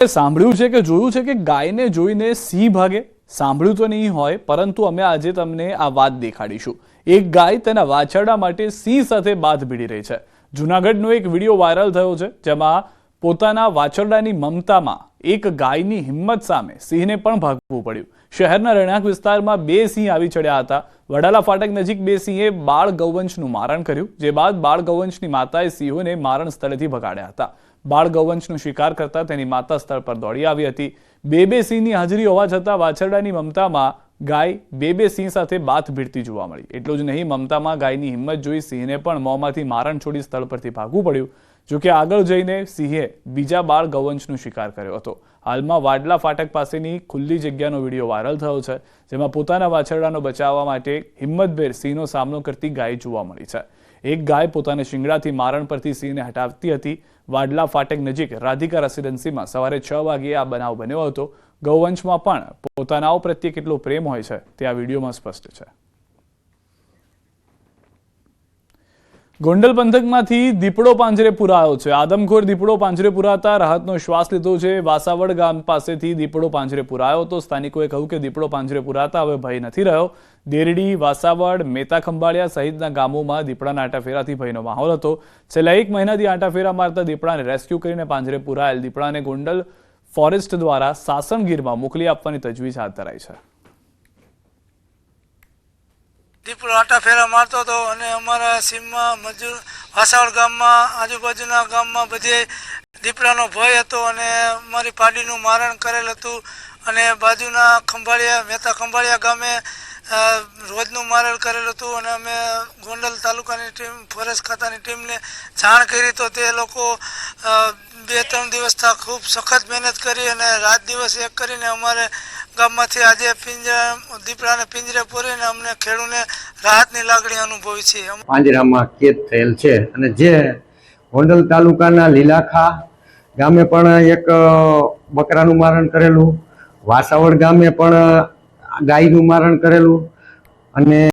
સાંભળ્યું છે કે જોયું છે કે ગાયને જોઈને સિંહ ભાગે? સાંભળ્યું તો નહીં હોય, પરંતુ અમે આજે તમને આ વાત દેખાડીશું। એક ગાય તેના વાછરડા માટે સિંહ સાથે બાથ ભીડી રહી છે। જૂનાગઢનો એક વિડીયો વાયરલ થયો છે, જેમાં પોતાના વાછરડાની મમતામાં એક ગાયની હિંમત સામે સિંહને પણ ભાગવું પડ્યું। શહેરના રહેણાંક વિસ્તારમાં બે સિંહ આવી ચડ્યા હતા। વડાલા ફાટક નજીક બે સિંહે બાળ ગૌવંશનું મારણ કર્યું, જે બાદ બાળ ગૌવંશની માતાએ સિંહોને મારણ સ્થળેથી ભગાડ્યા હતા। બાળ ગૌવંશનો શિકાર કરતા તેની માતા સ્થળ પર દોડી આવી હતી। બે સિંહની હાજરી હોવા છતાં વાછરડાની મમતામાં ગાય બે સિંહ સાથે બાથ ભીડતી જોવા મળી। એટલું જ નહીં, મમતામાં ગાયની હિંમત જોઈ સિંહને પણ મોંમાંથી મારણ છોડી સ્થળ પરથી ભાગવું પડ્યું। જોકે આગળ જઈને સિંહે બીજા બાળ ગૌવંશનો શિકાર કર્યો હતો। હાલમાં વાડલા ફાટક પાસેની ખુલ્લી જગ્યાનો વિડીયો વાયરલ થયો છે, જેમાં પોતાના વાછરડાનો બચાવવા માટે હિંમતભેર સિંહનો સામનો કરતી ગાય જોવા મળી છે। એક ગાય પોતાના શિંગડાથી મારણ પરથી સિંહને હટાવતી હતી। વાડલા ફાટક નજીક રાધિકા રેસિડેન્સીમાં સવારે 6 વાગ્યે આ બનાવ બન્યો હતો। ગૌવંશમાં પણ પોતાનાઓ પ્રત્યે કેટલો પ્રેમ હોય છે તે આ વિડીયોમાં સ્પષ્ટ છે। ગોંડલ પંથકમાંથી દીપડો પાંજરે પુરાયો છે। આદમખોર દીપડો પાંજરે પુરાતા રાહતનો શ્વાસ લીધો છે। વાસાવડ ગામ પાસેથી દીપડો પાંજરે પુરાયો હતો। સ્થાનિકોએ કહ્યું કે દીપડો પાંજરે પુરાતા હવે ભય નથી રહ્યો। દેરડી, વાસાવડ, મેતા ખંભાળિયા સહિતના ગામોમાં દીપડાના આંટાફેરાથી ભયનો માહોલ હતો। છેલ્લા 1 મહિનાથી આંટાફેરા મારતા દીપડાને રેસ્ક્યુ કરીને પાંજરે પુરાયેલ દીપડાને ગોંડલ ફોરેસ્ટ દ્વારા સાસણગીરમાં મોકલી આપવાની તજવીજ હાથ ધરાઈ છે। દીપડો આંટાફેરા મારતો હતો અને અમારા સીમમાં મજૂર વાસાવડ ગામમાં આજુબાજુના ગામમાં બધે દીપડાનો ભય હતો અને અમારી પાડીનું મારણ કરેલ હતું। અને બાજુના ખંભાળિયા, મેતા ખંભાળિયા ગામે રોજનું મારણ કરેલ હતું અને અમે ગોંડલ તાલુકાની ટીમ, ફોરેસ્ટ ખાતાની ટીમને જાણ કરી તો તે લોકો 2-3 દિવસથી ખૂબ સખત મહેનત કરી અને રાત દિવસ એક કરીને અમારે ગામમાંથી આજે દીપડાને પિંજરે પૂરીને અમને ખેડૂને રાહતની લાગણી અનુભવી છે। પાંજરામાં કેદ થયેલ છે અને જે ગોંડલ તાલુકાના લીલાખા ગામે પણ એક બકરાનું મારણ કરેલું, વાસાવડ ગામે પણ ગાયનું મારણ કરેલું અને